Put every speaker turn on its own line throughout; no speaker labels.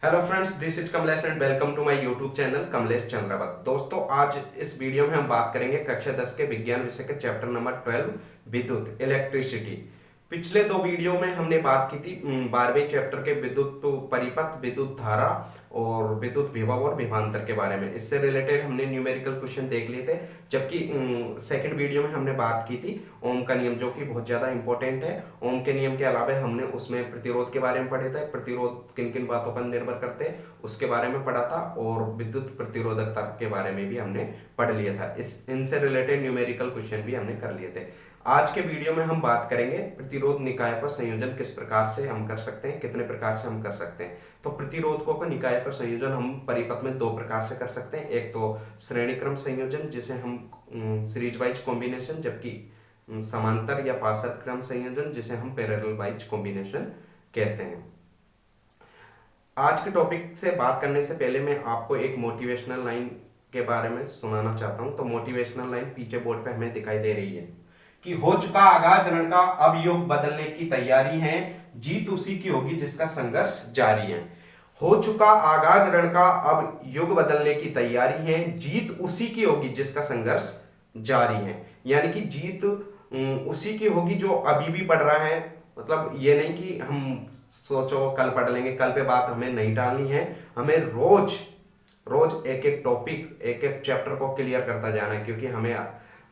Hello friends, this is Kamlesh and welcome to my YouTube channel Kamlesh Chandrawat. दोस्तों, आज इस video में हम बात करेंगे कक्षा 10 के विज्ञान विषय के चैप्टर नंबर 12 विद्युत इलेक्ट्रिसिटी। पिछले दो वीडियो में हमने बात की थी 12वें चैप्टर के विद्युत परिपथ, विद्युत धारा और विद्युत विभव और विभवांतर के बारे में। इससे रिलेटेड हमने न्यूमेरिकल क्वेश्चन देख लिए थे। जबकि सेकंड वीडियो में हमने बात की थी ओम का नियम, जो कि बहुत ज़्यादा इंपॉर्टेंट है। ओम के नियम के अलावा हमने उसमें प्रतिरोध के बारे में पढ़े थे, प्रतिरोध किन किन बातों पर निर्भर करते हैं उसके बारे में पढ़ा था, और विद्युत प्रतिरोधकता के बारे में भी हमने पढ़ लिया था। इनसे रिलेटेड न्यूमेरिकल क्वेश्चन भी हमने कर लिए थे। आज के वीडियो में हम बात करेंगे प्रतिरोध निकाय का संयोजन किस प्रकार से हम कर सकते हैं, कितने प्रकार से हम कर सकते हैं। तो प्रतिरोधकों का निकाय का संयोजन हम परिपथ में दो प्रकार से कर सकते हैं। एक तो श्रेणी क्रम संयोजन, जिसे हम सीरीज वाइज कॉम्बिनेशन, जबकि समांतर या पार्षद क्रम संयोजन, जिसे हम पैरेलल वाइज कॉम्बिनेशन कहते हैं। आज के टॉपिक से बात करने से पहले मैं आपको एक मोटिवेशनल लाइन के बारे में सुनाना चाहता हूं। तो मोटिवेशनल लाइन पीछे बोर्ड पे हमें दिखाई दे रही है कि हो चुका आगाज रण का, अब युग बदलने की तैयारी है, जीत उसी की होगी जिसका संघर्ष जारी है। हो चुका आगाज रण का, अब युग बदलने की तैयारी है, जीत उसी की होगी जिसका संघर्ष जारी है। यानी कि जीत उसी की होगी जो अभी भी पढ़ रहा है। मतलब ये नहीं कि हम सोचो कल पढ़ लेंगे, कल पे बात हमें नहीं टालनी है। हमें रोज रोज एक एक टॉपिक, एक एक चैप्टर को क्लियर करता जाना है, क्योंकि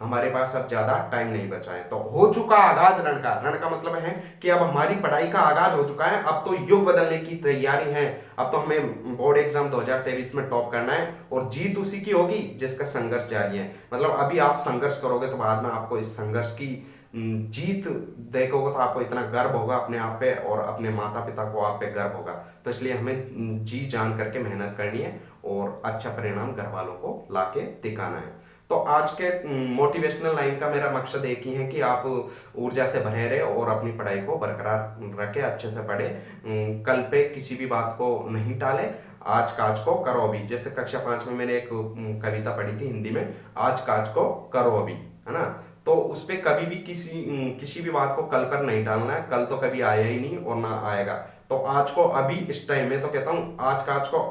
हमारे पास अब ज्यादा टाइम नहीं बचा है। तो हो चुका आगाज रण का मतलब है कि अब हमारी पढ़ाई का आगाज हो चुका है। अब तो युग बदलने की तैयारी है। अब तो हमें बोर्ड एग्जाम 2023 में टॉप करना है, और जीत उसी की होगी जिसका संघर्ष जारी है। मतलब अभी आप संघर्ष करोगे तो बाद में आपको इस संघर्ष की जीत देखोगे तो आपको इतना गर्व होगा अपने आप पे, और अपने माता पिता को आप पे गर्व होगा। तो इसलिए हमें जी जान करके मेहनत करनी है और अच्छा परिणाम घर वालों को लाके दिखाना है। तो आज के मोटिवेशनल लाइन का मेरा मकसद एक ही है कि आप ऊर्जा से भरे रहे और अपनी पढ़ाई को बरकरार रखे, अच्छे से पढ़े, कल पे किसी भी बात को नहीं टाले। आज काज को करो अभी। जैसे कक्षा 5 में मैंने एक कविता पढ़ी थी हिंदी में, आज काज को करो अभी, है ना। तो उस पर कभी भी किसी भी बात को कल पर नहीं टालना है। कल तो कभी आया ही नहीं और ना आएगा। तो आज को अभी, इस टाइम में तो कहता हूँ आज काज को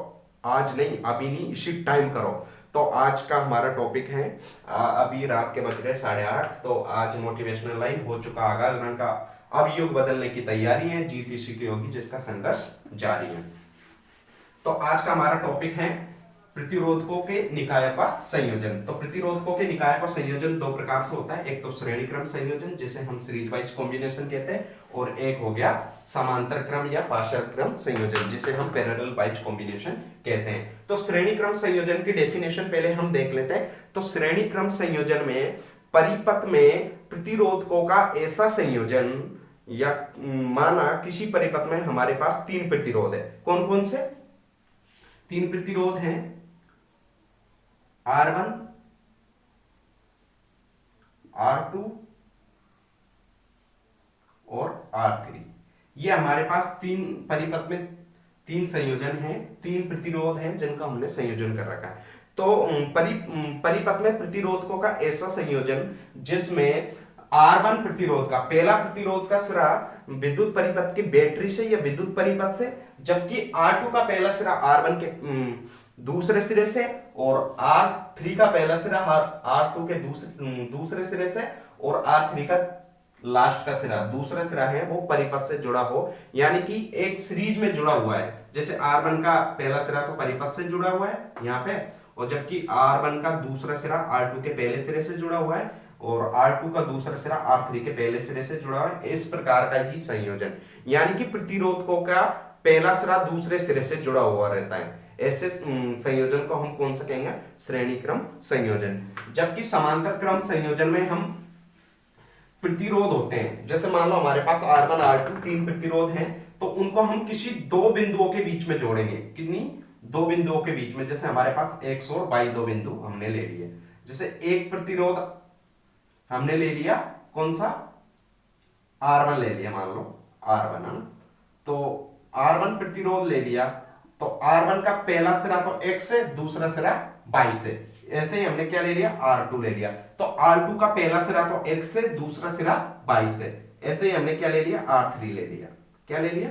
आज नहीं, अभी नहीं, इसी टाइम करो। तो आज का हमारा टॉपिक है, अभी रात के बज रहे 8:30। तो आज मोटिवेशनल लाइन, हो चुका आगाज रण का, अब युग बदलने की तैयारी है, जीत इसी की होगी जिसका संघर्ष जारी है। तो आज का हमारा टॉपिक है प्रतिरोधकों के निकायों का संयोजन। तो प्रतिरोधकों के निकायों का संयोजन दो प्रकार से होता है। एक तो श्रेणी क्रम संयोजन, जिसे हम सीरीज वाइज कॉम्बिनेशन कहते हैं, और एक हो गया समांतर क्रम या पार्षद क्रम संयोजन, जिसे हम पैरेलल वाइज कॉम्बिनेशन कहते हैं। तो श्रेणी क्रम संयोजन की डेफिनेशन पहले हम देख लेते हैं। तो श्रेणी क्रम संयोजन में परिपथ में प्रतिरोधकों का ऐसा संयोजन, या माना किसी परिपथ में हमारे पास तीन प्रतिरोध है। कौन कौन से तीन प्रतिरोध हैं? R1, R2 और R3। ये हमारे पास तीन परिपथ में तीन संयोजन हैं, तीन प्रतिरोध हैं जिनका हमने संयोजन कर रखा है। तो परिपथ में प्रतिरोधकों का ऐसा संयोजन जिसमें R1 प्रतिरोध का पहला प्रतिरोध का सिरा विद्युत परिपथ की बैटरी से या विद्युत परिपथ से, जबकि R2 का पहला सिरा R1 के दूसरे सिरे से, और R3 का पहला सिरा R2 के दूसरे सिरे से, और R3 का लास्ट का सिरा, दूसरा सिरा है वो परिपथ से जुड़ा हो, यानी कि एक सीरीज में जुड़ा हुआ है। जैसे R1 का पहला सिरा तो परिपथ से जुड़ा हुआ है यहाँ पे, और जबकि R1 का दूसरा सिरा R2 के पहले सिरे से जुड़ा हुआ है, और R2 का दूसरा सिरा R3 के पहले सिरे से जुड़ा हुआ है। इस प्रकार का ही संयोजन, यानी कि प्रतिरोधकों का पहला सिरा दूसरे सिरे से जुड़ा हुआ रहता है। ऐसे संयोजन को हम कौन सा कहेंगे? श्रेणी क्रम संयोजन। जबकि समांतर क्रम संयोजन में हम प्रतिरोध होते हैं, जैसे मान लो हमारे पास R1 R2 तीन प्रतिरोध हैं, तो उनको हम किसी दो बिंदुओं के बीच में जोड़ेंगे। कितनी? दो बिंदुओं के बीच में। जैसे हमारे पास X और Y दो बिंदु हमने ले लिए। जैसे एक प्रतिरोध हमने ले लिया, कौन सा? R1 ले लिया, मान लो R1 है ना। तो R1 प्रतिरोध ले लिया, तो R1 का पहला सिरा तो X से, दूसरा सिरा Y से। ऐसे ही हमने क्या ले लिया? R2 ले लिया, तो R2 का पहला सिरा तो X से, दूसरा सिरा Y से। ऐसे ही हमने क्या ले लिया? R3 ले लिया। क्या ले लिया?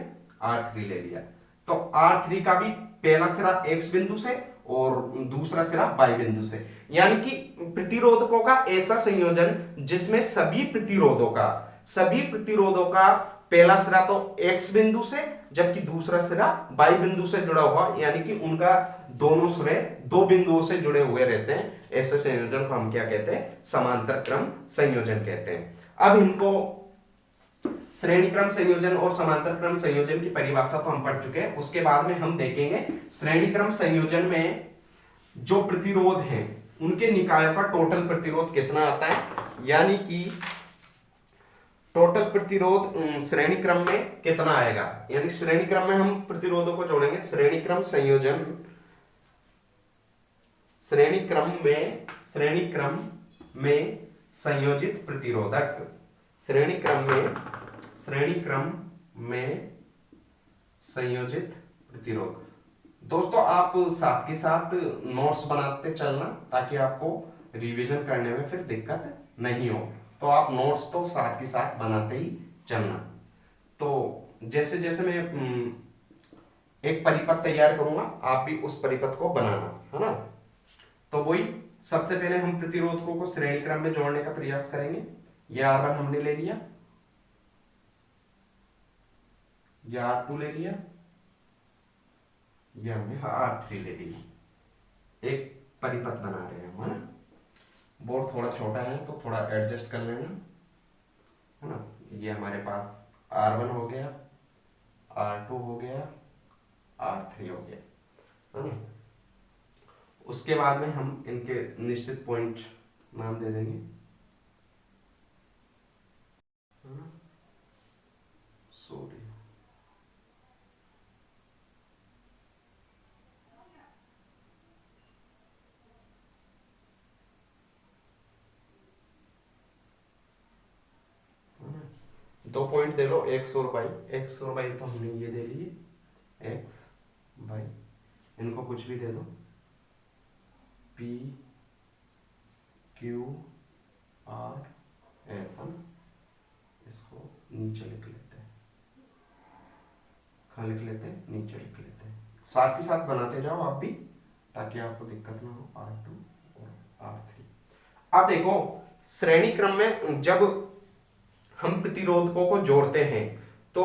R3 ले लिया। तो R3 का भी पहला सिरा X बिंदु से और दूसरा सिरा Y बिंदु से, यानी कि प्रतिरोधकों का ऐसा संयोजन जिसमें सभी प्रतिरोधों का पहला सिरा तो X बिंदु से जबकि दूसरा सिरा Y बिंदु से जुड़ा हुआ, यानी कि उनका दोनों सिरे दो बिंदुओं से जुड़े हुए रहते हैं। ऐसे संयोजन को हम क्या कहते हैं? समांतर क्रम संयोजन कहते हैं। अब इनको श्रेणी क्रम संयोजन और समांतर क्रम संयोजन की परिभाषा तो हम पढ़ चुके हैं। उसके बाद में हम देखेंगे श्रेणी क्रम संयोजन में जो प्रतिरोध हैं उनके निकायों का टोटल प्रतिरोध कितना आता है, यानी कि टोटल प्रतिरोध श्रेणी क्रम में कितना आएगा। यानी श्रेणी क्रम में हम प्रतिरोधों को जोड़ेंगे। श्रेणी क्रम में संयोजित प्रतिरोधक, श्रेणी क्रम में संयोजित प्रतिरोध। दोस्तों आप साथ के साथ नोट्स बनाते चलना ताकि आपको रिवीजन करने में फिर दिक्कत नहीं हो। तो आप नोट्स तो साथ के साथ बनाते ही चलना। तो जैसे जैसे मैं एक परिपथ तैयार करूंगा आप भी उस परिपथ को बनाना, है ना। तो वही सबसे पहले हम प्रतिरोधकों को श्रेणी क्रम में जोड़ने का प्रयास करेंगे। ये R1 हमने ले लिया, ये R2 ले लिया, ये हमने R3 ले लिया। एक परिपथ बना रहे हैं, है ना। बोर्ड थोड़ा छोटा है तो थोड़ा एडजस्ट कर लेना, है ना। ये हमारे पास R1 हो गया, R2 हो गया, R3 हो गया, है ना। उसके बाद में हम इनके निश्चित पॉइंट नाम दे देंगे, है ना। सॉरी, दो पॉइंट दे लो X और Y। X और Y तो हमने ये दे लिए, X Y, इनको कुछ भी दे दो, P Q R S, इसको नीचे लिख लेते हैं, कहाँ लिख लेते हैं? नीचे लिख लेते हैं। साथ के साथ बनाते जाओ आप भी ताकि आपको दिक्कत ना हो। R2 और R3। अब देखो श्रेणी क्रम में जब हम प्रतिरोधकों को जोड़ते हैं तो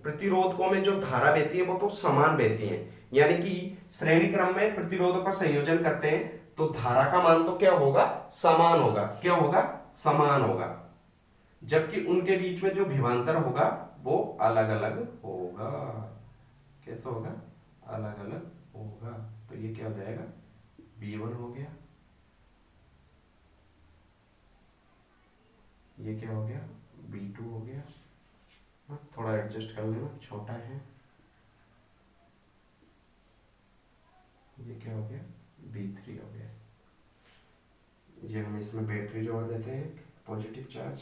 प्रतिरोधकों में जो धारा बहती है वो तो समान बहती है, यानी कि श्रेणी क्रम में प्रतिरोधों का संयोजन करते हैं तो धारा का मान तो क्या होगा? समान होगा। क्या होगा? समान होगा। जबकि उनके बीच में जो विभवांतर होगा वो अलग अलग होगा। कैसा होगा? अलग अलग होगा। तो ये क्या हो जाएगा? V1 हो गया, ये क्या हो गया? B2 हो गया। थोड़ा एडजस्ट कर लेना, छोटा है। ये क्या हो गया? B3 हो गया। ये हम इसमें बैटरी जोड़ देते हैं, पॉजिटिव चार्ज,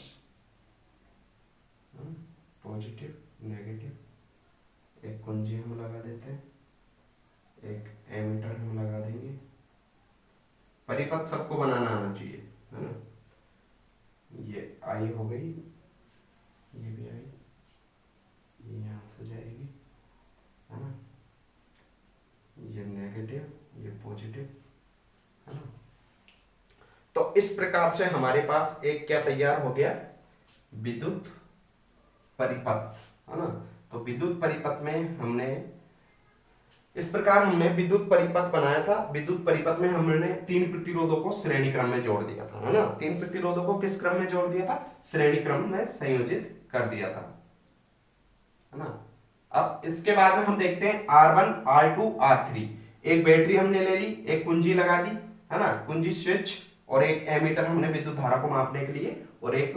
पॉजिटिव नेगेटिव, एक कुंजी हम लगा देते हैं, एक एमीटर हम लगा देंगे। परिपथ सबको बनाना आना चाहिए, है ना। ये आई हो गई, ये भी आई, ये यहाँ से जाएगी, है ना। ये नेगेटिव, ये पॉजिटिव, है ना। तो इस प्रकार से हमारे पास एक क्या तैयार हो गया? विद्युत परिपथ, है ना। तो विद्युत परिपथ में हमने इस प्रकार विद्युत परिपथ बनाया था। विद्युत परिपथ में हमने तीन प्रतिरोधों को श्रेणी क्रम में जोड़ दिया था, है ना। तीन प्रतिरोधों को किस क्रम में जोड़ दिया था? श्रेणी क्रम में संयोजित कर दिया था, है ना। अब इसके बाद में हम देखते हैं R1, R2, R3। एक बैटरी हमने ले ली, एक कुंजी लगा दी, है ना, कुंजी स्विच, और एक एमीटर हमने विद्युत धारा को मापने के लिए, और एक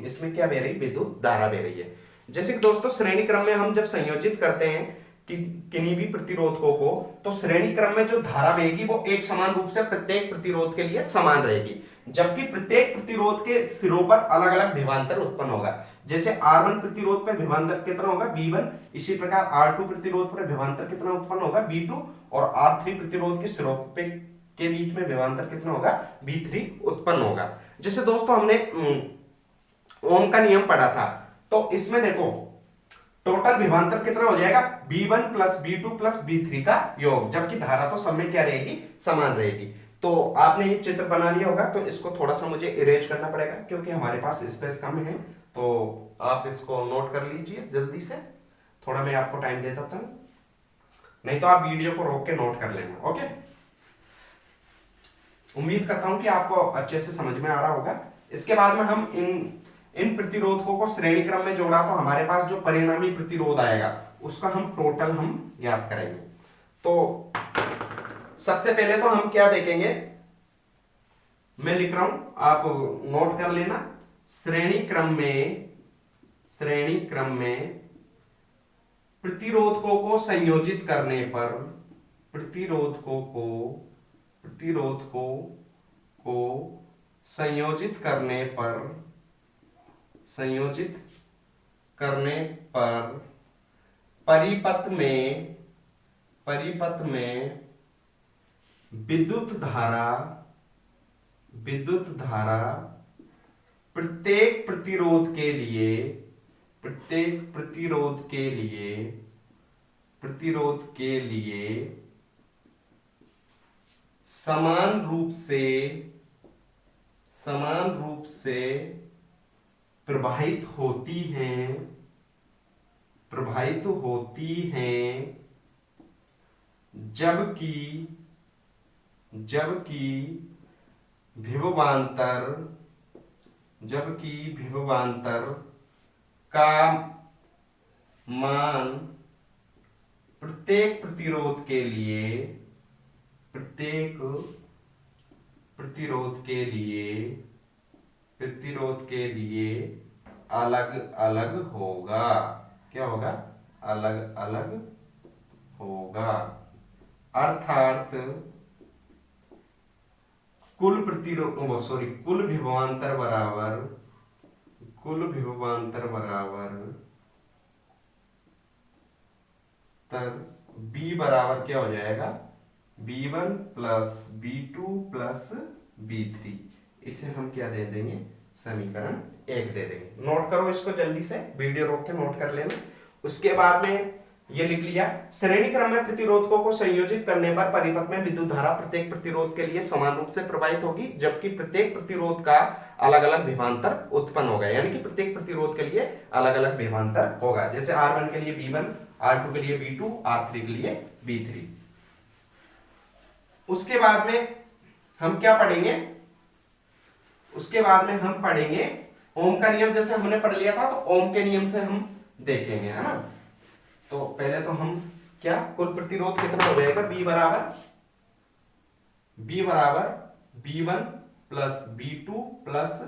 इसमें क्या बह रही? विद्युत धारा बह रही है। जैसे कि दोस्तों श्रेणी क्रम में हम जब संयोजित करते हैं कि किन्हीं भी प्रतिरोधकों को, तो श्रेणी क्रम में जो धारा बहेगी वो एक समान रूप से प्रत्येक प्रतिरोध के लिए समान रहेगी, जबकि प्रत्येक प्रतिरोध के सिरों पर अलग अलग विभवांतर उत्पन्न होगा। जैसे R1 प्रतिरोध पर विभवांतर कितना होगा? V1। इसी प्रकार R2 प्रतिरोध पर विभवांतर कितना उत्पन्न होगा? V2। और R3 प्रतिरोध के सिरों के बीच में विभवांतर कितना होगा? V3 उत्पन्न होगा। जैसे दोस्तों हमने ओम का नियम पढ़ा था, तो इसमें देखो टोटल विभवांतर कितना हो जाएगा, B1 plus B2 plus B3 का योग, जबकि धारा तो सब में क्या रहेगी, समान रहेगी। तो आपने ये चित्र बना लिया होगा, तो इसको थोड़ा सा मुझे इरेज करना पड़ेगा क्योंकि हमारे पास स्पेस कम है। तो आप इसको नोट कर लीजिए जल्दी से, थोड़ा मैं आपको टाइम दे देता हूँ, नहीं तो आप वीडियो को रोक के नोट कर लेना। ओके, उम्मीद करता हूं कि आपको अच्छे से समझ में आ रहा होगा। इसके बाद में हम इन प्रतिरोधकों को श्रेणी क्रम में जोड़ा तो हमारे पास जो परिणामी प्रतिरोध आएगा उसका हम टोटल हम ज्ञात करेंगे। तो सबसे पहले तो हम क्या देखेंगे, मैं लिख रहा हूं, आप नोट कर लेना। श्रेणी क्रम में प्रतिरोधकों को संयोजित करने पर, प्रतिरोधकों को संयोजित करने पर परिपथ में विद्युत धारा प्रत्येक प्रतिरोध के लिए समान रूप से प्रवाहित होती हैं, जबकि विभवांतर का मान प्रत्येक प्रतिरोध के लिए अलग अलग होगा। क्या होगा, अलग अलग होगा। अर्थात कुल विभवांतर बराबर तब B बराबर क्या हो जाएगा, B1 plus B2 plus B3। इसे हम क्या दे देंगे, समीकरण 1 दे देंगे। नोट करो इसको जल्दी से, वीडियो रोक के नोट कर लेना। उसके बाद में ये लिख लिया, श्रेणी क्रम में प्रतिरोधकों को संयोजित करने पर परिपथ में विद्युत धारा प्रत्येक प्रतिरोध के लिए समान रूप से प्रवाहित होगी, जबकि प्रत्येक प्रतिरोध का अलग अलग विभवांतर उत्पन्न होगा। यानी कि प्रत्येक प्रतिरोध के लिए अलग अलग विभवांतर होगा। जैसे R1 के लिए B1, R2 के लिए B2, R3 के लिए B3। उसके बाद में हम क्या पढ़ेंगे, उसके बाद में हम पढ़ेंगे ओम का नियम। जैसे हमने पढ़ लिया था, तो ओम के नियम से हम देखेंगे, है ना। तो पहले तो हम क्या, कुल प्रतिरोध कितना हो जाएगा, B बराबर B1 plus B2 plus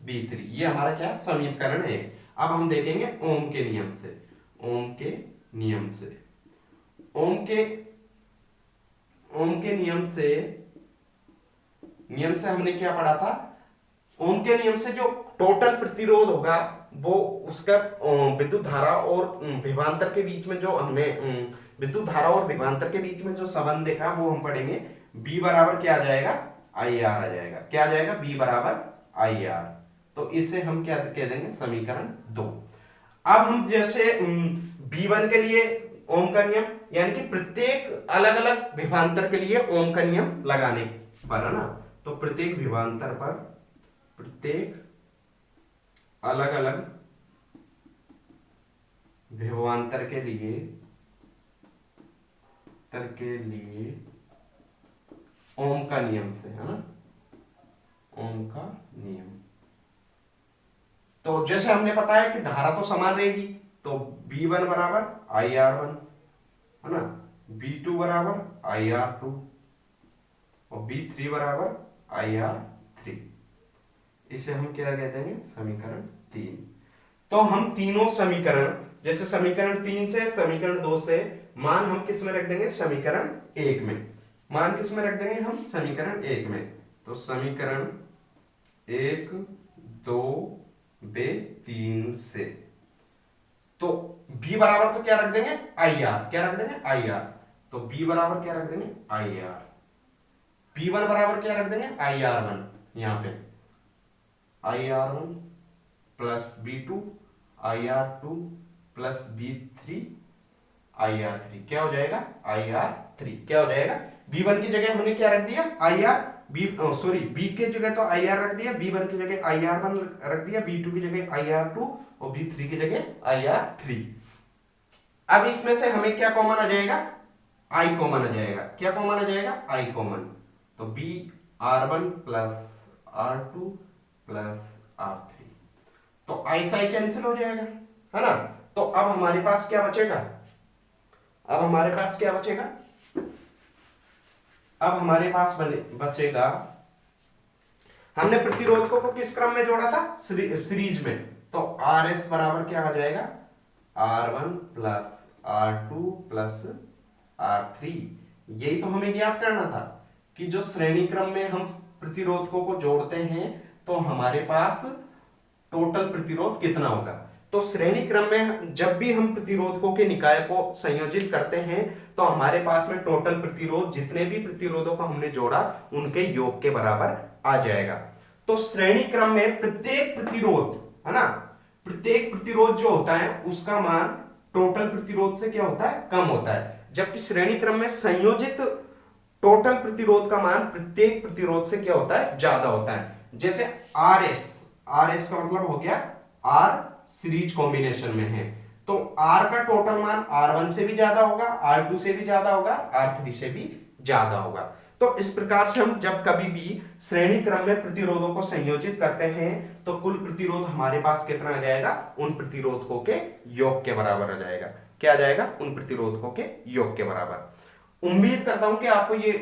B3। ये हमारा क्या समीकरण है। अब हम देखेंगे ओम के नियम से। नियम से हमने क्या पढ़ा था, ओम के नियम से जो टोटल प्रतिरोध होगा वो उसका विद्युत धारा और विभवांतर के बीच में जो हमने विद्युत धारा और विभवांतर के बीच में जो संबंध देखा वो हम पढ़ेंगे। B बराबर क्या आ जाएगा, IR आ जाएगा। क्या आ जाएगा, B बराबर IR। तो इसे हम क्या कह देंगे, समीकरण 2। अब हम जैसे B1 के लिए ओम का नियम, यानी कि प्रत्येक अलग अलग विभवांतर के लिए ओम का नियम लगाने पर, है ना। तो प्रत्येक विभवांतर पर, प्रत्येक अलग अलग विभवांतर के लिए ओम का नियम से, है ना, ओम का नियम। तो जैसे हमने बताया कि धारा तो समान रहेगी, तो B1 बराबर IR1, है ना, B2 बराबर IR2 और B3 बराबर IR3। इसे हम क्या कह देंगे, समीकरण 3। तो हम तीनों समीकरण, जैसे समीकरण 3 से समीकरण 2 से मान हम किस में रख देंगे, समीकरण 1 में। मान किस में रख देंगे हम, समीकरण 1 में। तो समीकरण 1, 2, 3 से, तो B बराबर तो क्या रख देंगे, IR। क्या रख देंगे, IR। तो B बराबर क्या रख देंगे, IR। P1 बराबर क्या रख देंगे, IR1। यहां पे IR1 plus B2 IR2 plus B3 IR3 क्या हो जाएगा, IR3 क्या हो जाएगा। B1 की जगह हमने क्या रख दिया, IR, B के जगह तो IR रख दिया, B1 की जगह IR1 रख दिया, B2 की जगह IR2 और B3 की जगह IR3। अब इसमें से हमें क्या कॉमन आ जाएगा, I कॉमन आ जाएगा। क्या कॉमन आ जाएगा, I कॉमन। तो B R1 plus R2 plus R3, तो I से I कैंसिल हो जाएगा, है ना। तो अब हमारे पास क्या बचेगा, अब हमारे पास क्या बचेगा, अब हमारे पास बचेगा, हमने प्रतिरोधकों को किस क्रम में जोड़ा था, सीरीज में। तो RS बराबर क्या आ जाएगा, R1 plus R2 plus R3। यही तो हमें ज्ञात करना था कि जो श्रेणी क्रम में हम प्रतिरोधकों को जोड़ते हैं तो हमारे पास टोटल प्रतिरोध कितना होगा। तो श्रेणी क्रम में जब भी हम प्रतिरोधकों के निकाय को संयोजित करते हैं तो हमारे पास में टोटल प्रतिरोध, जितने भी प्रतिरोधों को हमने जोड़ा उनके योग के बराबर आ जाएगा। तो श्रेणी क्रम में प्रत्येक प्रतिरोध, है ना, प्रत्येक प्रतिरोध जो होता है उसका मान टोटल प्रतिरोध से क्या होता है, कम होता है। जबकि श्रेणी क्रम में संयोजित टोटल प्रतिरोध का मान प्रत्येक प्रतिरोध से क्या होता है, ज्यादा होता है। जैसे RS का मतलब हो गया R सीरीज कॉम्बिनेशन में है, तो R का टोटल मान R1 से भी ज्यादा होगा, R2 से भी ज्यादा होगा, R3 से भी ज्यादा होगा। तो इस प्रकार से हम जब कभी भी श्रेणी क्रम में प्रतिरोधों को संयोजित करते हैं तो कुल प्रतिरोध हमारे पास कितना आ जाएगा, उन प्रतिरोधकों के योग के बराबर आ जाएगा। क्या आ जाएगा, उन प्रतिरोधकों के योग के बराबर। उम्मीद करता हूं कि आपको ये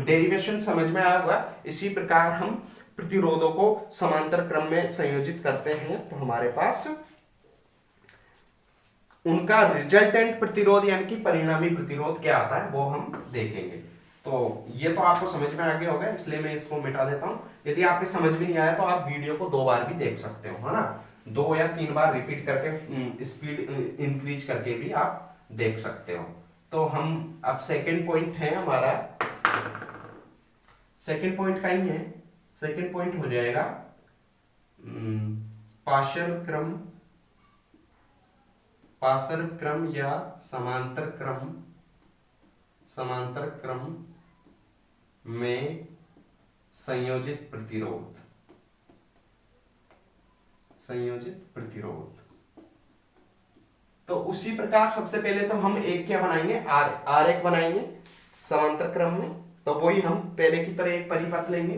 डेरिवेशन समझ में आया होगा। इसी प्रकार हम प्रतिरोधों को समांतर क्रम में संयोजित करते हैं तो हमारे पास उनका रिजल्टेंट प्रतिरोध यानी कि परिणामी प्रतिरोध क्या आता है वो हम देखेंगे। तो ये तो आपको समझ में आ गया होगा, इसलिए मैं इसको मिटा देता हूं। यदि आपके समझ में नहीं आया तो आप वीडियो को 2 बार भी देख सकते हो, है ना, 2 या 3 बार रिपीट करके स्पीड इंक्रीज करके भी आप देख सकते हो। तो हम अब सेकंड पॉइंट है हमारा, सेकंड पॉइंट का ही है, सेकंड पॉइंट हो जाएगा पार्शियल क्रम या समांतर क्रम में संयोजित प्रतिरोध। तो उसी प्रकार सबसे पहले तो हम एक क्या बनाएंगे, R1 बनाएंगे समांतर क्रम में। तो वही हम पहले की तरह एक परिपथ लेंगे,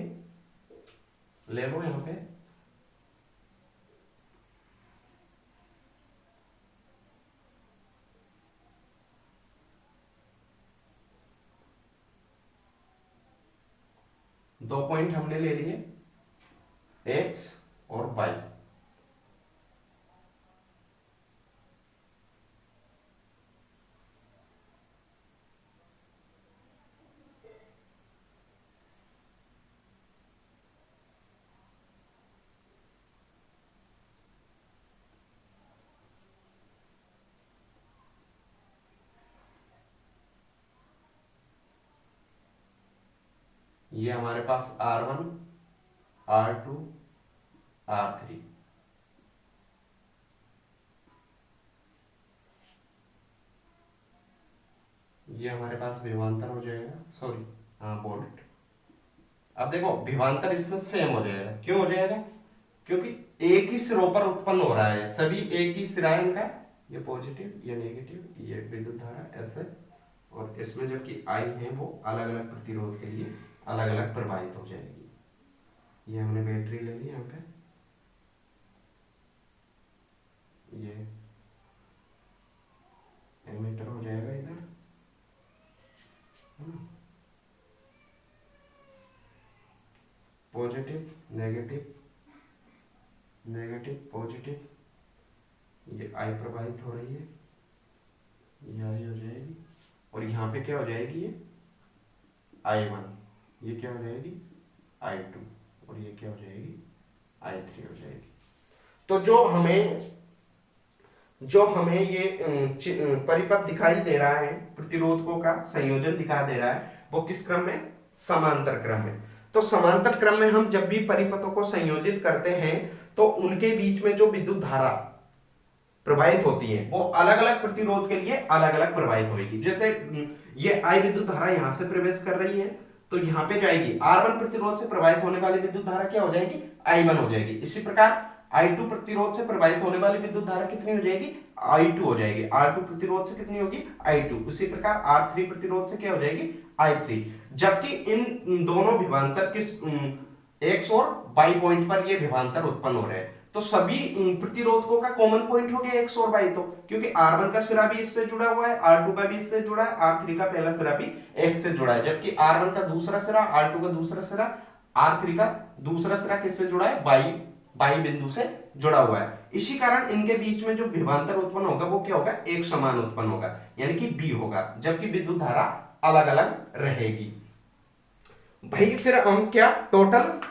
ले लो यहां पे, दो पॉइंट हमने ले लिए, X और Y। ये हमारे पास R1, R2, R3, ये हमारे पास विभवांतर हो जाएगा, सॉरी हाँ वोल्ट। अब देखो विभवांतर इसमें सेम हो जाएगा, क्यों हो जाएगा, क्योंकि एक ही सिरों पर उत्पन्न हो रहा है, सभी एक ही सिरा है इनका, ये पॉजिटिव ये नेगेटिव, ये विद्युत धारा ऐसे, और इसमें जबकि I है वो अलग अलग प्रतिरोध के लिए अलग अलग प्रवाहित हो जाएगी। ये हमने बैटरी ले ली यहाँ पे, ये एमीटर हो जाएगा इधर, पॉजिटिव नेगेटिव नेगेटिव पॉजिटिव, ये I प्रवाहित हो रही है, ये I हो जाएगी, और यहाँ पे क्या हो जाएगी, ये I1, ये क्या हो जाएगी I2, और ये क्या हो जाएगी I3 हो जाएगी। तो जो हमें ये परिपथ दिखाई दे रहा है, प्रतिरोधकों का संयोजन दिखा दे रहा है, वो किस क्रम में, समांतर क्रम में। तो समांतर क्रम में हम जब भी परिपथों को संयोजित करते हैं तो उनके बीच में जो विद्युत धारा प्रवाहित होती है वो अलग अलग प्रतिरोध के लिए अलग अलग प्रवाहित होगी। जैसे ये I विद्युत धारा यहां से प्रवेश कर रही है तो यहां पे जाएगी, R1 प्रतिरोध से प्रवाहित होने वाली विद्युत धारा क्या हो जाएगी, I1 हो जाएगी। इसी प्रकार I2 प्रतिरोध से प्रवाहित होने वाली विद्युत धारा कितनी हो जाएगी, I2 हो जाएगी। R2 प्रतिरोध से कितनी होगी, I2। उसी प्रकार R3 प्रतिरोध से क्या हो जाएगी, I3। जबकि इन दोनों विभवांतर किस X और Y पॉइंट पर ये विभवांतर उत्पन्न हो रहे हैं, तो सभी प्रतिरोधकों का कॉमन पॉइंट हो गया X और Y, तो क्योंकि R1 का सिरा भी इससे जुड़ा हुआ है, R2 का भी इससे जुड़ा है, R3 का पहला सिरा भी X से जुड़ा है, जबकि R1 का दूसरा सिरा, R2 का दूसरा सिरा, R3 का दूसरा सिरा किससे जुड़ा है, Y बिंदु से जुड़ा हुआ है। इसी कारण इनके बीच में जो विभवांतर उत्पन्न होगा वो क्या होगा, एक समान उत्पन्न होगा, यानी कि B होगा, जबकि विद्युत धारा अलग अलग रहेगी। भाई फिर हम क्या टोटल,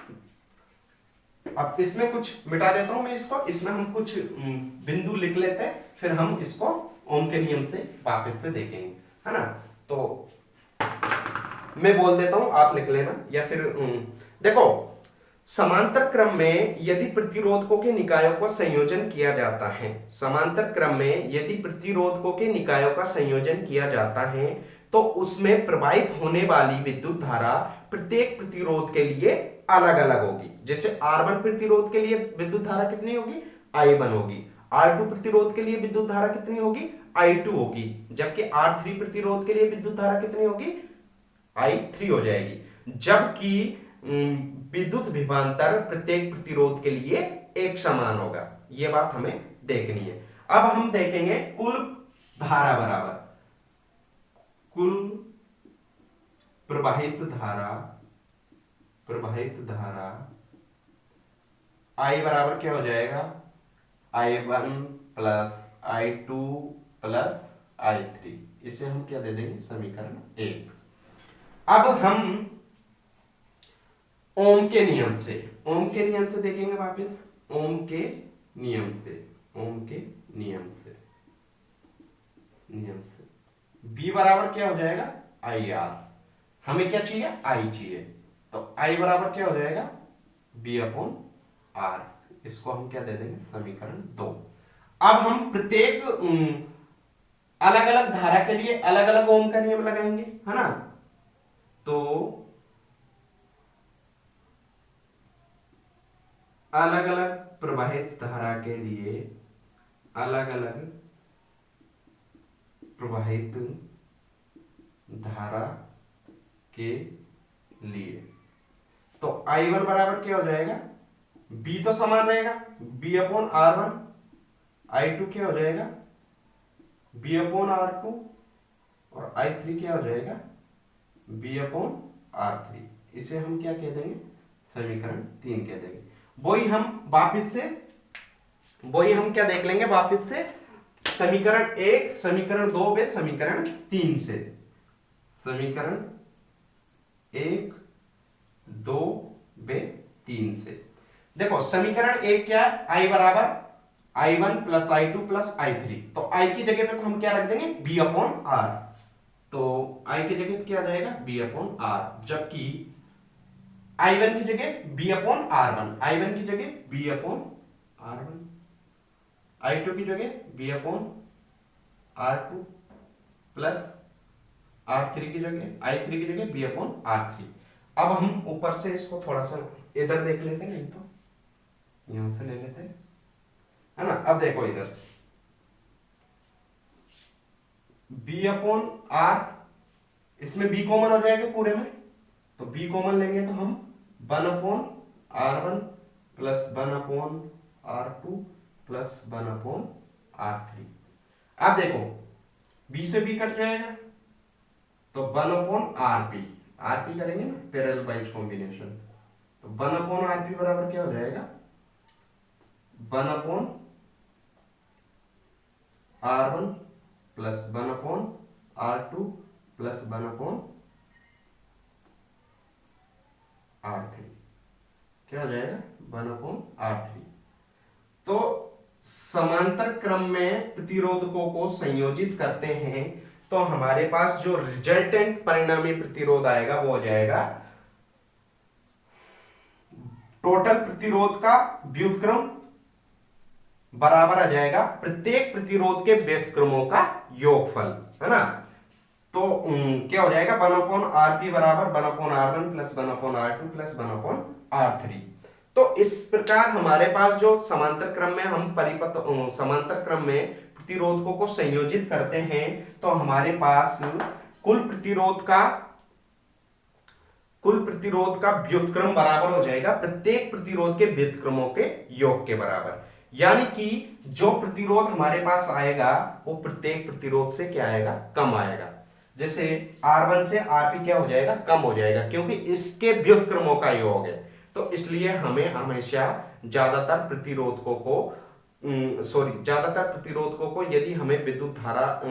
अब इसमें कुछ मिटा देता हूं मैं इसको, इसमें हम कुछ बिंदु लिख लेते हैं, फिर हम इसको ओम के नियम से वापस से देखेंगे, है ना। तो मैं बोल देता हूं, आप लिख लेना, या फिर देखो, समांतर क्रम में यदि प्रतिरोधकों के निकायों का संयोजन किया जाता है, समांतर क्रम में यदि प्रतिरोधकों के निकायों का संयोजन किया जाता है तो उसमें प्रवाहित होने वाली विद्युत धारा प्रत्येक प्रतिरोध के लिए अलग अलग होगी। जैसे R1 प्रतिरोध के लिए विद्युत धारा कितनी होगी, I1 होगी। R2 प्रतिरोध के लिए विद्युत धारा कितनी होगी, I2 होगी। जबकि R3 प्रतिरोध के लिए विद्युत धारा कितनी होगी, I3 हो जाएगी। जबकि विद्युत विभवांतर प्रत्येक प्रतिरोध के लिए एक समान होगा, यह बात हमें देखनी है। अब हम देखेंगे कुल धारा बराबर कुल प्रवाहित धारा I बराबर क्या हो जाएगा, I1 plus I2 plus I3। इसे हम क्या दे देंगे, समीकरण 1। अब हम ओम के नियम से देखेंगे वापस, ओम के नियम से B बराबर क्या हो जाएगा, IR। हमें क्या चाहिए, I चाहिए, तो I बराबर क्या हो जाएगा, B/R। इसको हम क्या दे देंगे, समीकरण 2। अब हम प्रत्येक अलग अलग धारा के लिए अलग अलग ओम का नियम लगाएंगे, है ना। तो अलग अलग प्रवाहित धारा के लिए अलग अलग प्रवाहित धारा के लिए, तो I1 बराबर क्या हो जाएगा, B तो समान रहेगा, B/R1। I2 क्या हो जाएगा, B/R2। और I3 क्या हो जाएगा, B/R3। इसे हम क्या कह देंगे, समीकरण 3 कह देंगे। वही हम क्या देख लेंगे वापस से, समीकरण 1, समीकरण 2 वे समीकरण 3 से, समीकरण 1, 2 वे 3 से। देखो समीकरण 1 क्या है, I बराबर I1 plus I2 plus I3। तो I की जगह पे तो हम क्या रख देंगे, B/R। तो I की जगह पे क्या आ जाएगा, B/R। जबकि I1 की जगह B/R1, I1 की जगह B/R1, I2 की जगह B/R2 प्लस R3 की जगह I3 की जगह B/R3। अब हम ऊपर से इसको थोड़ा सा इधर देख लेते हैं, नहीं तो यहां से ले लेते हैं, है ना। अब देखो इधर से B/R, इसमें B कॉमन हो जाएगा पूरे में, तो B कॉमन लेंगे तो हम 1/R1 plus 1/R2 plus 1/R3। अब देखो B से B कट जाएगा, तो 1/RP, RP करेंगे ना, पैरेलल वाइज कॉम्बिनेशन। तो 1/RP बराबर क्या हो जाएगा, 1/R1 plus 1/R2 plus 1/R3। क्या हो जाएगा, 1/R3। तो समांतर क्रम में प्रतिरोधकों को संयोजित करते हैं तो हमारे पास जो रिजल्टेंट परिणामी प्रतिरोध आएगा वो हो जाएगा टोटल प्रतिरोध का व्युत्क्रम बराबर आ जाएगा प्रत्येक प्रतिरोध के व्युत्क्रमों का योगफल, है ना। तो क्या हो जाएगा, 1/Rp बराबर 1/R1 plus 1/R2 plus 1/R3। तो इस प्रकार हमारे पास जो समांतर क्रम में हम समांतर क्रम में प्रतिरोधकों को संयोजित करते हैं, तो हमारे पास कुल प्रतिरोध का व्युत्क्रम बराबर हो जाएगा प्रत्येक प्रतिरोध के व्युत्क्रमों के योग के बराबर। यानी कि जो प्रतिरोध हमारे पास आएगा वो प्रत्येक प्रतिरोध से क्या आएगा, कम आएगा। जैसे R1 से Rp क्या हो जाएगा, कम हो जाएगा, क्योंकि इसके व्युत्क्रमों का योग है। तो इसलिए हमें हमेशा ज्यादातर प्रतिरोधकों को यदि हमें विद्युत धारा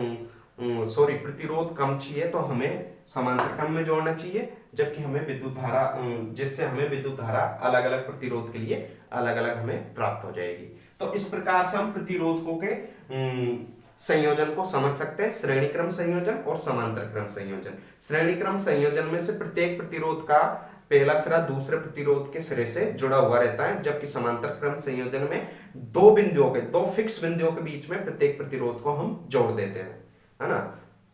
प्रतिरोध कम चाहिए तो हमें समांतर क्रम में जोड़ना चाहिए, जबकि हमें विद्युत धारा जिससे हमें विद्युत धारा अलग अलग प्रतिरोध के लिए अलग अलग हमें प्राप्त हो जाएगी। तो इस प्रकार से हम प्रतिरोधकों के संयोजन को समझ सकते हैं, श्रेणी क्रम संयोजन और समांतर क्रम संयोजन। श्रेणी क्रम संयोजन में से प्रत्येक प्रतिरोध का पहला सिरा दूसरे प्रतिरोध के सिरे से जुड़ा हुआ रहता है, जबकि समांतर क्रम संयोजन में दो फिक्स बिंदुओं के बीच में प्रत्येक प्रतिरोध को हम जोड़ देते हैं, है ना।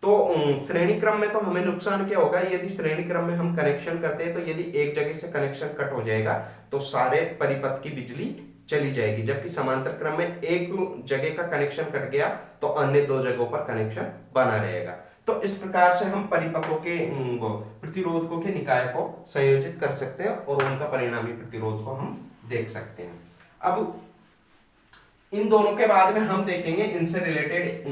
तो श्रेणी क्रम में तो हमें नुकसान क्या होगा, यदि श्रेणी क्रम में हम कनेक्शन करते हैं तो यदि एक जगह से कनेक्शन कट हो जाएगा तो सारे परिपथ की बिजली चली जाएगी, जबकि समांतर क्रम में एक जगह का कनेक्शन कट गया तो अन्य दो जगहों पर कनेक्शन बना रहेगा। तो इस प्रकार से हम परिपथों के प्रतिरोधकों के निकाय को संयोजित कर सकते हैं और उनका परिणामी प्रतिरोध को हम देख सकते हैं। अब इन दोनों के बाद में हम देखेंगे इनसे रिलेटेड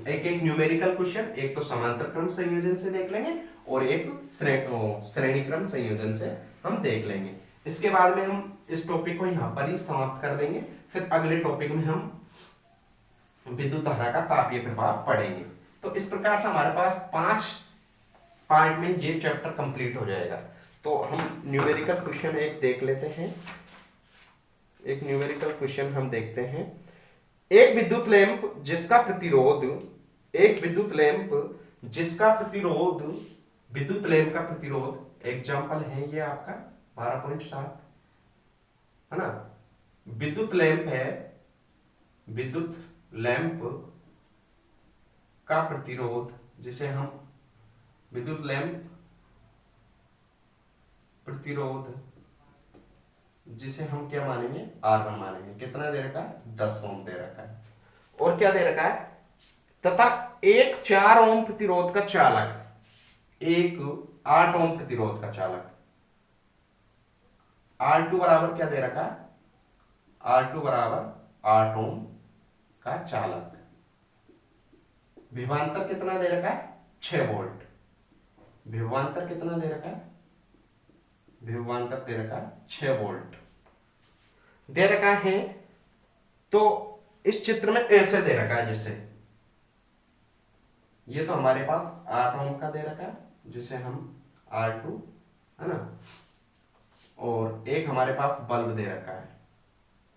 एक एक न्यूमेरिकल क्वेश्चन, एक तो समांतर क्रम संयोजन से देख लेंगे और एक श्रेणी क्रम संयोजन से हम देख लेंगे। इसके बाद में हम इस टॉपिक को यहाँ पर ही समाप्त कर देंगे, फिर अगले टॉपिक में हम विद्युत धारा का तापीय प्रभाव पढ़ेंगे। तो इस प्रकार से हमारे पास 5 पार्ट में ये चैप्टर कंप्लीट हो जाएगा। तो हम न्यूमेरिकल क्वेश्चन एक देख लेते हैं। एक न्यूमेरिकल क्वेश्चन हम देखते हैं। एक विद्युत लैंप जिसका प्रतिरोध विद्युत लैंप का प्रतिरोध एग्जांपल है ये आपका 12.7, है ना। विद्युत लैंप का प्रतिरोध जिसे हम विद्युत लैंप प्रतिरोध जिसे हम क्या मानेंगे, R1 मानेंगे। कितना दे रखा है, 10 ओम दे रखा है। और क्या दे रखा है, तथा एक 4 ओम प्रतिरोध का चालक, एक 8 ओम प्रतिरोध का चालक। R2 बराबर क्या दे रखा है, R2 बराबर 8 ओम का चालक। विभवांतर कितना दे रखा है, 6 वोल्ट। विभवांतर कितना दे रखा है, विभवांतर दे रखा है 6 वोल्ट दे रखा है। तो इस चित्र में ऐसे दे रखा है, जैसे ये तो हमारे पास 8 ओम का दे रखा है जिसे हम R2, है ना, और एक हमारे पास बल्ब दे रखा है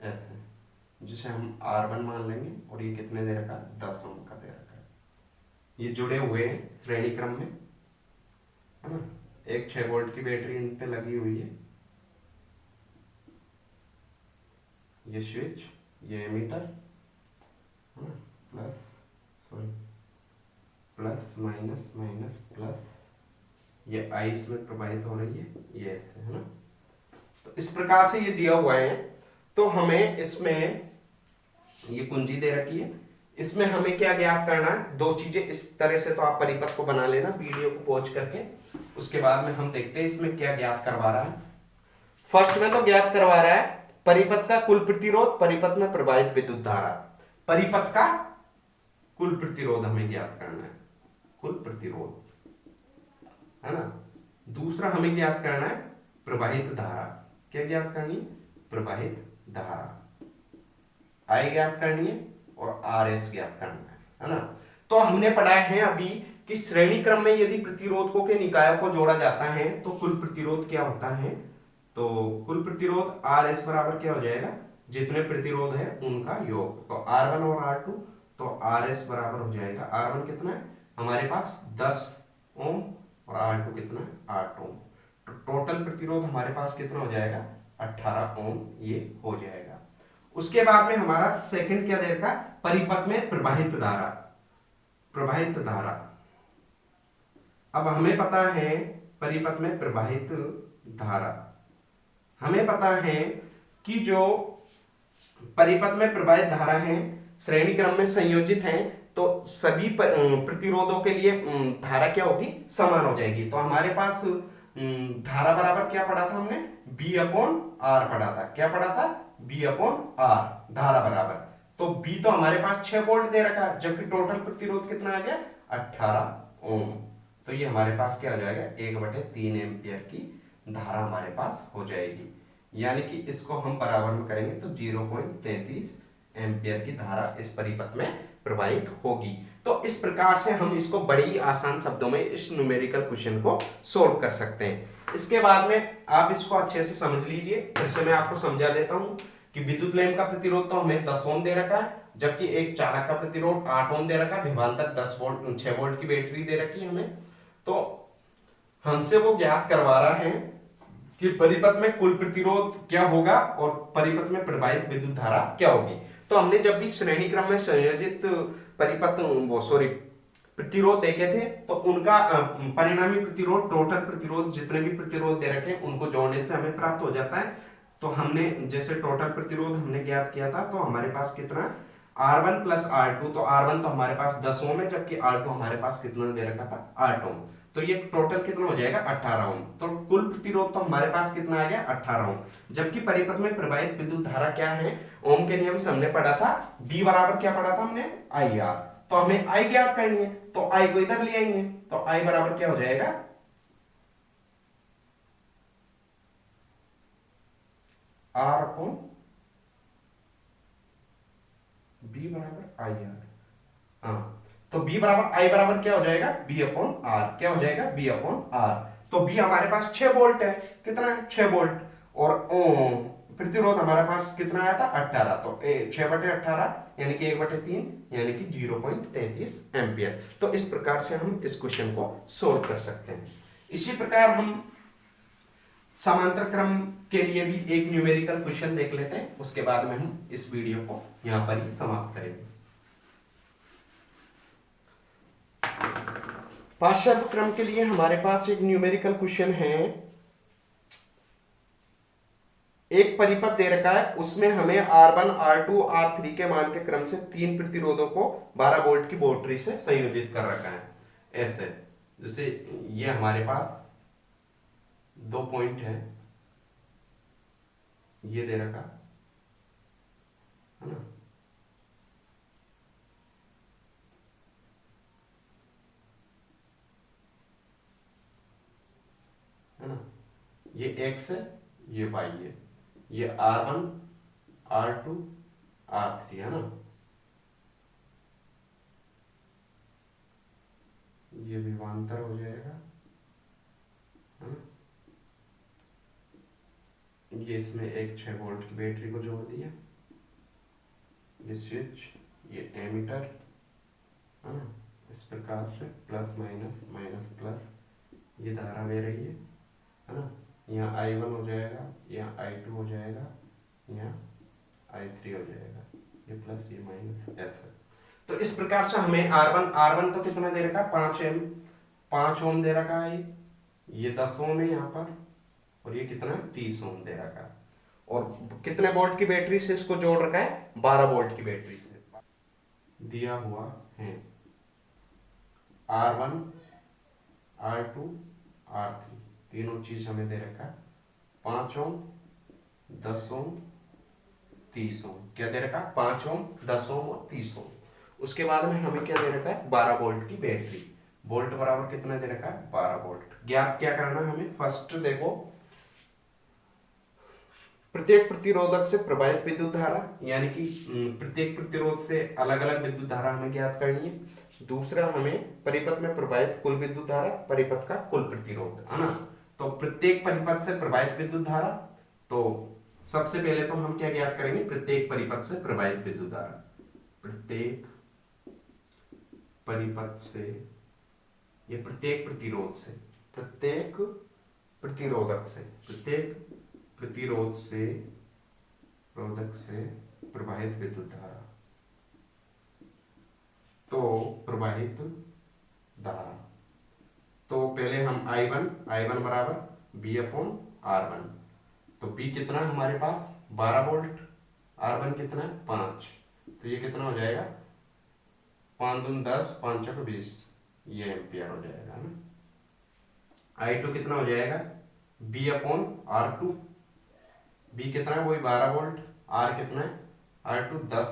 ऐसे जिसे हम R1 मान लेंगे, और ये कितने दे रखा है, 10 ओम का दे रखा है। ये जुड़े हुए हैं श्रेणी क्रम में, है ना। एक 6 वोल्ट की बैटरी इन पे लगी हुई है, ये स्विच, ये एमीटर, है ना, प्लस माइनस माइनस प्लस, ये आई इसमें प्रवाहित हो रही है, ये ऐसे, है ना। तो इस प्रकार से ये दिया हुआ है। तो हमें इसमें ये कुंजी दे रखी है, इसमें हमें क्या ज्ञात करना है, दो चीजें इस तरह से। तो आप परिपथ को बना लेना वीडियो को पॉज करके, उसके बाद में हम देखते हैं इसमें क्या ज्ञात करवा रहा है। फर्स्ट में तो ज्ञात करवा रहा है परिपथ का कुल प्रतिरोध, परिपथ में प्रवाहित विद्युत धारा। परिपथ का कुल प्रतिरोध हमें ज्ञात करना है, कुल प्रतिरोध, है ना। दूसरा हमें ज्ञात करना है प्रवाहित धारा। क्या ज्ञात करनी है, प्रवाहित धारा आई ज्ञात करनी है और RS ज्ञात करना है ना। तो हमने पढ़ा है अभी कि श्रेणी क्रम में यदि प्रतिरोधकों के निकायों को जोड़ा जाता है तो कुल प्रतिरोध क्या होता है, तो कुल प्रतिरोध RS बराबर क्या हो जाएगा, जितने प्रतिरोध है उनका योग। तो R1 और R2, तो RS बराबर हो जाएगा, R1 कितना है हमारे पास 10 ओम और R2 कितना है 8 ओम। तो टोटल प्रतिरोध हमारे पास कितना हो जाएगा, 18 ओम ये हो जाएगा। उसके बाद में हमारा सेकंड क्या दे रखा है, परिपथ में प्रवाहित धारा। प्रवाहित धारा, अब हमें पता है परिपथ में प्रवाहित धारा, हमें पता है कि जो परिपथ में प्रवाहित धारा है श्रेणी क्रम में संयोजित हैं, तो सभी प्रतिरोधों के लिए धारा क्या होगी, समान हो जाएगी। तो हमारे पास धारा बराबर क्या पढ़ा था हमने, बी अपॉन आर पढ़ा था। क्या पढ़ा था, बी अपॉन आर, धारा बराबर। तो बी तो हमारे पास 6 वोल्ट दे रखा है, जबकि टोटल प्रतिरोध कितना आ गया, 18 ओम। तो ये हमारे पास क्या हो जाएगा, 1/3 एम्पियर की धारा हमारे पास हो जाएगी। यानी कि इसको हम बराबर में करेंगे तो 0.33 एम्पियर की धारा इस परिपथ में प्रवाहित होगी। तो इस प्रकार से हम इसको बड़ी ही आसान शब्दों में इस न्यूमेरिकल क्वेश्चन को सोल्व कर सकते हैं। इसके बाद में आप इसको अच्छे से समझ लीजिए, फिर से मैं आपको समझा देता हूं कि विद्युत लैंप का प्रतिरोध तो हमें 10 ओम दे रखा है, जबकि एक चालक का प्रतिरोध 8 ओम दे रखा है, विभवांतर 10 वोल्ट 6 वोल्ट की बैटरी दे रखी है हमें। तो हमसे वो ज्ञात करवा रहा है कि परिपथ में कुल प्रतिरोध क्या होगा और परिपथ में प्रवाहित विद्युत धारा क्या होगी। तो हमने जब भी श्रेणी क्रम में संयोजित परिपथ प्रतिरोध देखे थे, तो उनका परिणामी प्रतिरोध, टोटल प्रतिरोध, जितने भी प्रतिरोध दे रखे हैं उनको जोड़ने से हमें प्राप्त हो जाता है। तो हमने जैसे टोटल प्रतिरोध हमने ज्ञात किया था, तो हमारे पास कितना, R1 प्लस R2, तो R1 तो हमारे पास 10 ओम है, जबकि R2 हमारे पास कितना दे रखा था, 8 ओम। तो ये टोटल कितना हो जाएगा, 18 ओम। तो कुल प्रतिरोध तो हमारे पास कितना आ गया, 18 ओम। जबकि परिपथ में प्रवाहित विद्युत धारा क्या है, ओम के नियम से हमने पढ़ा था, B बराबर क्या पढ़ा था हमने, IR। तो हमें I ज्ञात करनी है, तो I को इधर ले आएंगे, तो I बराबर क्या हो जाएगा, R अपॉन B बराबर IR। हाँ, तो B बराबर I बराबर क्या हो जाएगा, B अपॉन R। क्या हो जाएगा, B अपॉन R। तो B हमारे पास 6 वोल्ट है, कितना है, 6 वोल्ट। और प्रतिरोध हमारे पास कितना आया था, 18। तो 6/18 यानी कि 1/3 यानी कि 0.33 एम्पियर। तो इस प्रकार से हम इस क्वेश्चन को सोल्व कर सकते हैं। इसी प्रकार हम समांतर क्रम के लिए भी एक न्यूमेरिकल क्वेश्चन देख लेते हैं, उसके बाद में हम इस वीडियो को यहां पर ही समाप्त करेंगे। पाश्चात्य क्रम के लिए हमारे पास एक न्यूमेरिकल क्वेश्चन है। एक परिपथ दे रखा है, उसमें हमें R1, R2, R3 के मान के क्रम से 3 प्रतिरोधों को 12 वोल्ट की बैटरी से संयोजित कर रखा है। ऐसे जैसे ये हमारे पास 2 पॉइंट है, ये दे रखा है ना, है ना, ये X है, ये Y है, ये R1, R2, R3 है ना, ये विभवांतर हो जाएगा, है ना, ये इसमें एक 6 वोल्ट की बैटरी को जोड़ दिया, ये स्विच, ये एमीटर, है ना, इस प्रकार से प्लस माइनस माइनस प्लस ये धारा ले रही है ना। यहाँ I1 हो जाएगा, यहाँ I2 हो जाएगा, यहाँ I3 हो जाएगा, ये प्लस ये माइनस ऐसे। तो इस प्रकार से हमें R1 तो कितना दे रखा है, 5 ओम दे रखा है, ये 10 ओम है यहाँ पर, और ये कितना 30 ओम दे रखा है। और कितने वोल्ट की बैटरी से इसको जोड़ रखा है, 12 वोल्ट की बैटरी से दिया हुआ है। R1, R2, R3 तीनों चीज हमें दे रखा है, 5 ओम, 10 ओम, 30 ओम। क्या दे रखा है, 5 ओम, 10 ओम और 30 ओम। उसके बाद में हमें क्या दे रखा है, 12 वोल्ट की बैटरी। वोल्ट बराबर कितना दे रखा है, 12 वोल्ट। ज्ञात क्या करना है हमें, फर्स्ट देखो, प्रत्येक प्रतिरोधक से प्रवाहित विद्युत धारा, यानी कि प्रत्येक प्रतिरोध से अलग अलग विद्युत धारा हमें ज्ञात करनी है। दूसरा, हमें परिपथ में प्रवाहित कुल विद्युत धारा, परिपथ का कुल प्रतिरोध, है ना। तो प्रत्येक परिपथ से प्रवाहित विद्युत धारा, तो सबसे पहले तो हम क्या ज्ञात करेंगे, प्रत्येक परिपथ से प्रवाहित विद्युत धारा, प्रत्येक परिपथ से, ये प्रत्येक प्रतिरोध से, प्रत्येक प्रतिरोधक से, प्रत्येक प्रतिरोध से रोधक से प्रवाहित विद्युत धारा, तो प्रवाहित धारा, तो पहले हम I1 बराबर V/R1, तो B कितना है हमारे पास 12 वोल्ट, R1 कितना है 5, तो ये कितना हो जाएगा 5 दूनी 10, 5 चौके 20, ये एम्पियर हो जाएगा ना। I2 कितना हो जाएगा V/R2, B कितना है वही 12 वोल्ट, R कितना है R2 10,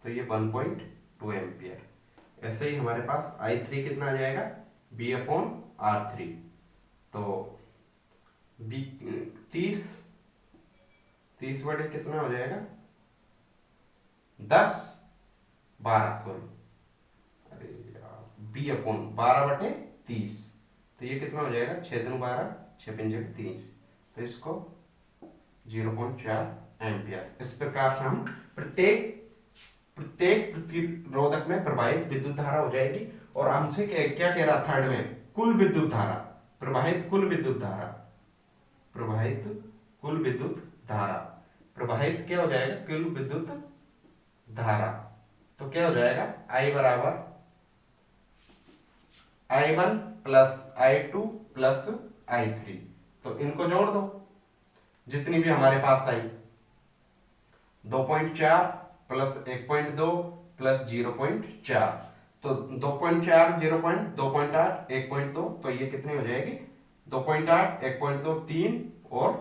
तो ये 1.2 एम्पियर। ऐसे ही हमारे पास I3 कितना आ जाएगा V/R3, तो B 30 बटे कितना हो जाएगा 10 12 सॉरी अरे B/12/30, तो ये कितना हो जाएगा 6 दूनी 12, 6 पंजे 30, तो इसको 0.4 एम्पियर। इस प्रकार से हम प्रत्येक प्रतिरोधक में प्रवाहित विद्युत धारा हो जाएगी। और हमसे क्या कह रहा थर्ड में, कुल विद्युत धारा, प्रवाहित कुल विद्युत धारा, प्रवाहित कुल विद्युत धारा, प्रवाहित क्या हो जाएगा कुल विद्युत धारा, तो क्या हो जाएगा I बराबर I1 plus I2 plus I3, तो इनको जोड़ दो जितनी भी हमारे पास आई, 2.4 प्लस 1.2 प्लस 0.4, तो 2.4 2.8 1.2, तो ये कितनी हो जाएगी 2.8 1.2 3 और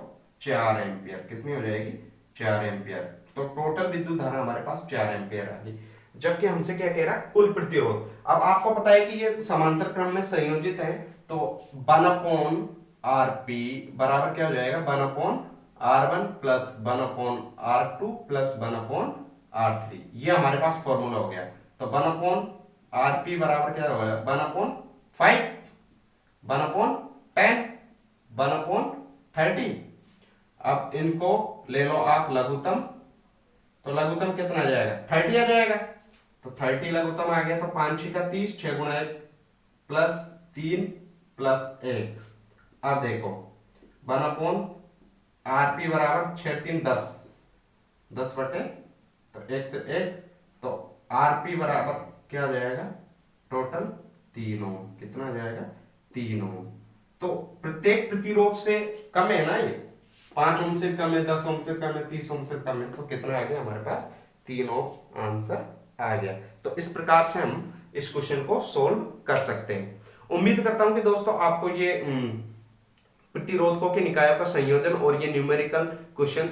4 एम्पियर, कितनी हो जाएगी 4 एम्पियर। तो टोटल विद्युत धारा हमारे पास 4 एम्पियर आ गई। जबकि हमसे क्या कह रहा है कुल प्रतिरोध। अब आपको पता है कि ये समांतर क्रम में संयोजित है, तो 1/Rp बराबर क्या हो जाएगा 1/R1 plus 1/R2 plus 1/R3, ये हमारे पास फॉर्मूला हो गया। तो 1/Rp बराबर क्या हो गया 1/5, 1/10, 1/30। अब इनको ले लो आप लघुत्तम, तो लघुत्तम कितना आ जाएगा 30 आ जाएगा, तो 30 लघुत्तम आ गया, तो 5 6 का 30, 6 गुणा 1 प्लस 3 प्लस 1। अब देखो 1/Rp बराबर 6 3 10, 10 बटे तो 1 से 1, तो Rp बराबर क्या आ जाएगा टोटल 3 ओम, कितना आ जाएगा 3 ओम। तो प्रत्येक प्रतिरोध से कम है ना, ये 5 ओम से कम है, 10 ओम से कम है, 30 ओम से कम है, तो कितना आ गया हमारे पास 3 ओम आंसर आ गया। तो इस प्रकार से हम इस क्वेश्चन को सोल्व कर सकते हैं। उम्मीद करता हूं कि दोस्तों आपको ये प्रतिरोधकों के निकायों का संयोजन और ये न्यूमेरिकल क्वेश्चन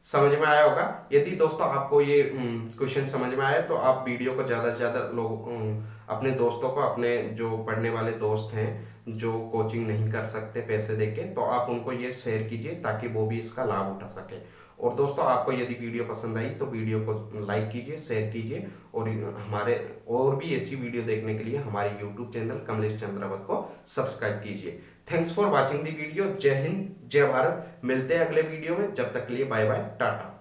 समझ में आया होगा। यदि दोस्तों आपको ये क्वेश्चन समझ में आया तो आप वीडियो को ज़्यादा से ज़्यादा लोग अपने दोस्तों को, अपने जो पढ़ने वाले दोस्त हैं जो कोचिंग नहीं कर सकते पैसे देके, तो आप उनको ये शेयर कीजिए ताकि वो भी इसका लाभ उठा सके। और दोस्तों आपको यदि वीडियो पसंद आई तो वीडियो को लाइक कीजिए, शेयर कीजिए, और हमारे और भी ऐसी वीडियो देखने के लिए हमारे यूट्यूब चैनल कमलेश चंद्रावत को सब्सक्राइब कीजिए। Thanks for watching the video. जय हिंद, जय भारत। मिलते हैं अगले वीडियो में, जब तक के लिए बाय बाय, टाटा।